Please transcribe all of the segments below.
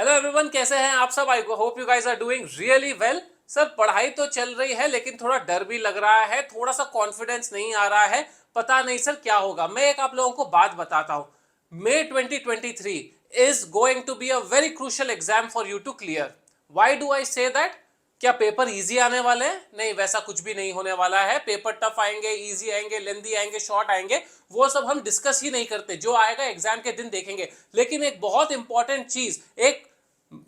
Hello everyone, कैसे हैं आप सब। I hope you guys are doing really well. Sir पढ़ाई तो चल रही है लेकिन थोड़ा डर भी लग रहा है, थोड़ा सा कॉन्फिडेंस नहीं आ रहा है। पता नहीं सर क्या होगा। मैं एक आप लोगों को बात बताता हूं। May 2023 is going to be a very crucial exam for you to clear. Why do I say that? क्या पेपर इजी आने वाले हैं? नहीं, वैसा कुछ भी नहीं होने वाला है। पेपर टफ आएंगे, इजी आएंगे, लेंदी आएंगे, शॉर्ट आएंगे, वो सब हम डिस्कस ही नहीं करते। जो आएगा एग्जाम के दिन देखेंगे। लेकिन एक बहुत इंपॉर्टेंट चीज, एक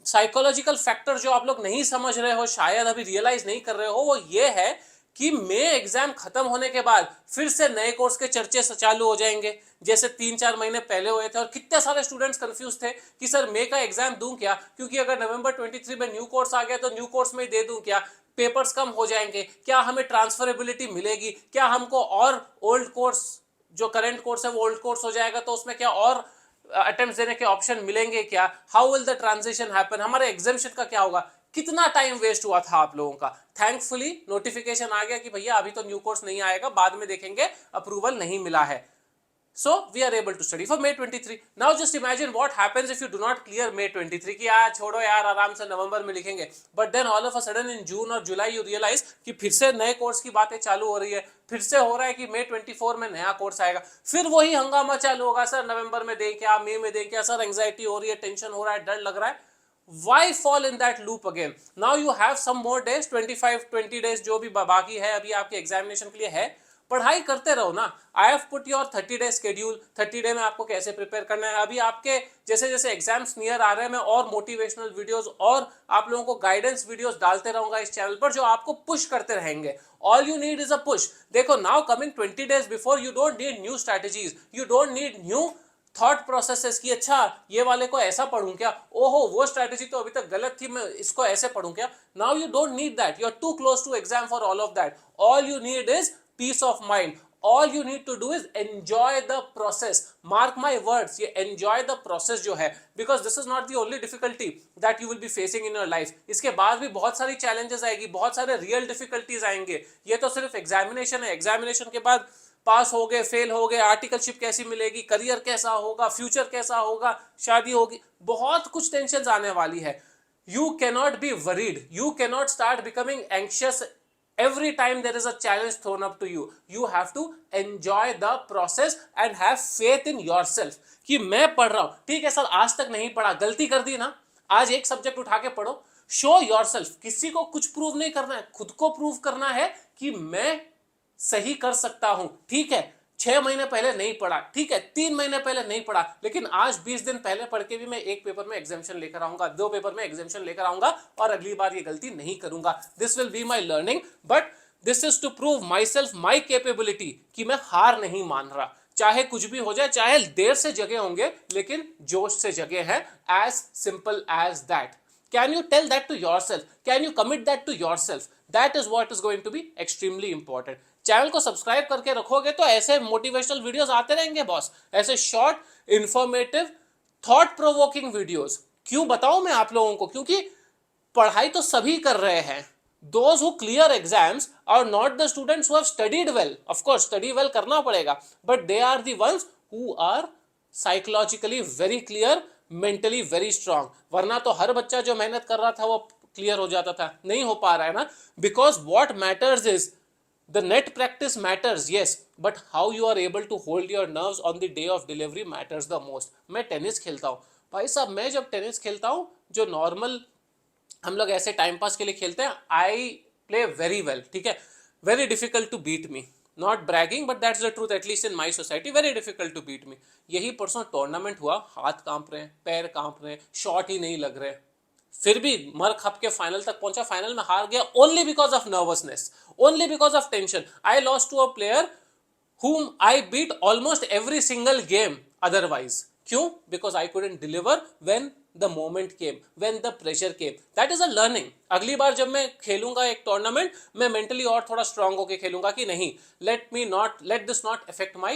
साइकोलॉजिकल फैक्टर जो आप लोग नहीं समझ रहे हो, शायद अभी रियलाइज नहीं कर रहे हो, वो ये है कि मे एग्जाम खत्म होने के बाद फिर से नए कोर्स के चर्चे चालू हो जाएंगे, जैसे 3-4 महीने पहले हुए थे। और कितने सारे स्टूडेंट्स कंफ्यूज थे कि सर मे का एग्जाम दूं क्या, क्योंकि अगर नवंबर 23 में न्यू कोर्स आ गया तो न्यू कोर्स में ही दे दूं क्या, पेपर्स कम हो जाएंगे क्या, हमें ट्रांसफरेबिलिटी मिलेगी क्या, हमको और ओल्ड कोर्स, जो करंट कोर्स है वो ओल्ड कोर्स हो जाएगा तो उसमें क्या और अटेम्प्ट देने के ऑप्शन मिलेंगे क्या, how will the transition happen, हमारे एग्जामिशन का क्या होगा। कितना टाइम वेस्ट हुआ था आप लोगों का। थैंकफुली नोटिफिकेशन आ गया कि भैया अभी तो न्यू कोर्स नहीं आएगा, बाद में देखेंगे, अप्रूवल नहीं मिला है। So we are able to study for May 23. Now just imagine what happens if you do not clear May 23 कि यार छोड़ो यार, आराम से नवंबर में लिखेंगे। But then all of a sudden in June और जुलाई you realize कि फिर से नए कोर्स की बातें चालू हो रही है, फिर से हो रहा है कि May 24 में नया कोर्स आएगा, फिर वही हंगामा चालू होगा। सर नवंबर में दें क्या, मई में दें क्या, सर एंग्जाइटी हो रही है, टेंशन हो रहा है, डर लग रहा है। Why fall in that loop again? Now you have some more days, 20 days जो भी बाकी है अभी आपके एग्जामिनेशन के लिए है। पढ़ाई करते रहो ना। I have put your 30 day schedule, 30 day में आपको कैसे प्रिपेयर करना है। अभी आपके जैसे जैसे एग्जाम्स नियर आ रहे हैं, मैं और मोटिवेशनल वीडियोस और आप लोगों को गाइडेंस वीडियोस डालते रहूंगा इस चैनल पर, जो आपको पुश करते रहेंगे। All you need is a push. देखो now coming 20 days before, you don't need new strategies, you don't need new thought processes की अच्छा ये वाले को ऐसा पढ़ूं क्या, ओहो वो स्ट्रैटेजी तो अभी तक गलत थी, मैं इसको ऐसे पढ़ूं क्या। Now you don't need that, you are too close to exam for all of that. All you need is peace of mind. all you need to do is enjoy the process. Mark my words, ये enjoy the process जो है, because this is not the only difficulty that you will be facing in your life. इसके बाद भी बहुत सारी challenges आएगी, बहुत सारे real difficulties आएंगे। ये तो सिर्फ एग्जामिनेशन है। एग्जामिनेशन के बाद पास हो गए, फेल हो गए, आर्टिकलशिप कैसी मिलेगी, करियर कैसा होगा, फ्यूचर कैसा होगा, शादी होगी, बहुत कुछ टेंशन आने वाली है। You cannot be worried, you cannot start becoming anxious every time there is a challenge thrown up to you. You have to enjoy the process and have faith in yourself कि मैं पढ़ रहा हूं। ठीक है सर, आज तक नहीं पढ़ा, गलती कर दी ना, आज एक सब्जेक्ट उठा के पढ़ो। Show yourself. किसी को कुछ प्रूव नहीं करना है, खुद को प्रूव करना है कि मैं सही कर सकता हूं। ठीक है, 6 महीने पहले नहीं पढ़ा, ठीक है, 3 महीने पहले नहीं पढ़ा, लेकिन आज 20 दिन पहले पढ़ के भी मैं एक पेपर में एग्जामिशन लेकर आऊंगा, 2 पेपर में एग्जामिशन लेकर आऊंगा, और अगली बार ये गलती नहीं करूंगा। This will be my learning, but this is to prove myself, my capability, कि मैं हार नहीं मान रहा। चाहे कुछ भी हो जाए, चाहे देर से जगे होंगे, लेकिन जोश से जगे हैं। As simple as that. Can you tell that to yourself? Can you commit that to yourself? That is what is going to be extremely important. Channel को सब्सक्राइब करके रखोगे तो ऐसे मोटिवेशनल वीडियोस आते रहेंगे बॉस, ऐसे short informative thought provoking videos. क्यों बताऊं मैं आप लोगों को, क्योंकि पढ़ाई तो सभी कर रहे हैं। Those who clear exams are not the students who have studied well. Of course, study well करना पड़ेगा, but they are the ones who are psychologically very clear, mentally very strong. वरना तो हर बच्चा जो मेहनत कर रहा था वो क्लियर हो जाता था, नहीं हो पा रहा है ना। Because what matters is the net practice matters, yes, but how you are able to hold your nerves on the day of delivery matters the most. मैं टेनिस खेलता हूँ भाई साहब, मैं जब टेनिस खेलता हूँ, जो नॉर्मल हम लोग ऐसे टाइम पास के लिए खेलते हैं, आई प्ले वेरी वेल, ठीक है, very difficult to beat me, not bragging but that's the truth, at least in my society, very difficult to beat me. यही परसों टूर्नामेंट हुआ, हाथ कांप रहे हैं, पैर कांप रहे हैं, शॉट ही नहीं लग रहे, फिर भी मर खप के फाइनल तक पहुंचा, फाइनल में हार गया, only because of nervousness, only because of tension. I lost to a player whom I beat almost every single game otherwise. क्यों? Because I couldn't deliver when the moment came, when the pressure came. That is a learning. अगली बार जब मैं खेलूंगा एक tournament, मैं mentally और थोड़ा strong होके खेलूंगा कि नहीं, let this not affect my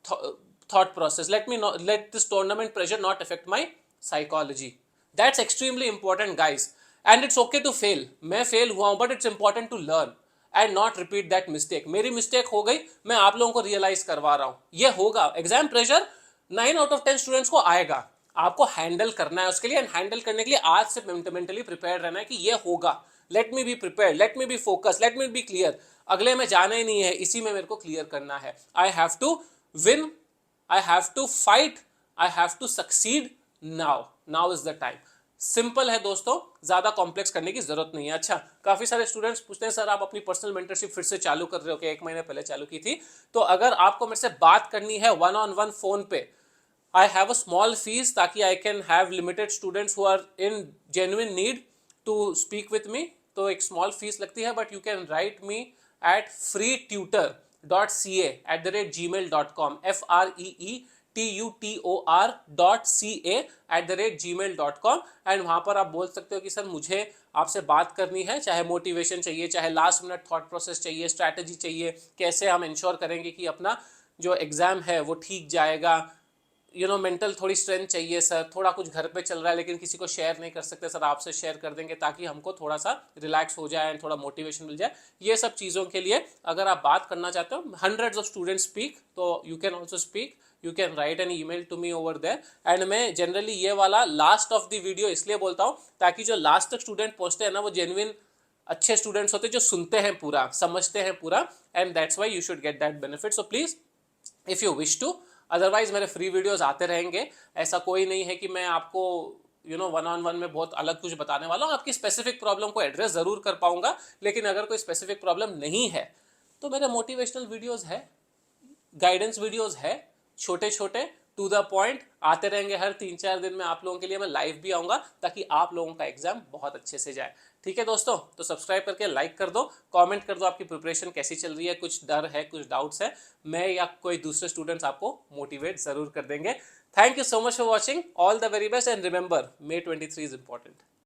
thought process. Let this tournament pressure not affect my psychology. That's extremely important, guys. And it's okay to fail. मैं फेल हुआ हूं, but it's important to learn and not repeat that mistake. मेरी mistake हो गई, मैं आप लोगों को रियलाइज करवा रहा हूं, ये होगा। Exam pressure 9 out of 10 students को आएगा, आपको हैंडल करना है उसके लिए, एंड हैंडल करने के लिए आज से मेंटली प्रिपेयर रहना है कि ये होगा, let me be prepare, let me be focus, let me be clear, अगले में जाना ही नहीं है, इसी में मेरे को क्लियर करना है। I have to win, I have to fight, I have to succeed, now, now is the time. Simple है दोस्तों, ज्यादा कॉम्प्लेक्स करने की जरूरत नहीं है। अच्छा, काफी सारे स्टूडेंट्स पूछते हैं सर आप अपनी पर्सनल मेंटरशिप फिर से चालू कर रहे हो, कि 1 महीने पहले चालू की थी, तो अगर आपको मेरे से बात करनी है 1-on-1 फोन पे, I have a small fees ताकि I can have limited students who are in genuine need to speak with me, तो एक small fees लगती है, but you can write me at freetutor.ca@gmail.com, freetutor.ca@gmail.com, and वहाँ पर आप बोल सकते हो कि सर मुझे आपसे बात करनी है, चाहे मोटिवेशन चाहिए, चाहे लास्ट मिनट थॉट प्रोसेस चाहिए, स्ट्रैटेजी चाहिए, कैसे हम इंश्योर करेंगे कि अपना जो एग्जाम है वो ठीक जाएगा, मेंटल थोड़ी स्ट्रेंथ चाहिए सर, थोड़ा कुछ घर पे चल रहा है लेकिन किसी को शेयर नहीं कर सकते सर, आपसे शेयर कर देंगे ताकि हमको थोड़ा सा रिलैक्स हो जाए, थोड़ा मोटिवेशन मिल जाए। ये सब चीज़ों के लिए अगर आप बात करना चाहते हो, हंड्रेड्स ऑफ स्टूडेंट्स स्पीक, तो you can also speak, you can write an email to me over there, and मैं जनरली ये वाला लास्ट ऑफ द वीडियो इसलिए बोलता हूँ ताकि जो लास्ट तक स्टूडेंट पहुंचते हैं ना, वो जेन्युइन अच्छे स्टूडेंट्स होते हैं, जो सुनते हैं पूरा, समझते हैं पूरा, and that's why you should get that benefit. So please if you wish to, otherwise मेरे फ्री वीडियोस आते रहेंगे। ऐसा कोई नहीं है कि मैं आपको 1-on-1 में बहुत अलग कुछ बताने वाला हूँ, आपकी स्पेसिफिक प्रॉब्लम को एड्रेस जरूर कर पाऊंगा, लेकिन अगर कोई स्पेसिफिक प्रॉब्लम नहीं है तो मेरे मोटिवेशनल वीडियोस है, गाइडेंस वीडियोस है, छोटे छोटे टू द पॉइंट आते रहेंगे। हर 3-4 दिन में आप लोगों के लिए मैं लाइव भी आऊंगा ताकि आप लोगों का एग्जाम बहुत अच्छे से जाए। ठीक है दोस्तों, तो सब्सक्राइब करके लाइक कर दो, कमेंट कर दो आपकी प्रिपरेशन कैसी चल रही है, कुछ डर है, कुछ डाउट्स है, मैं या कोई दूसरे स्टूडेंट्स आपको मोटिवेट जरूर कर देंगे। Thank you so much for watching, all the very best, and remember May 23 is important.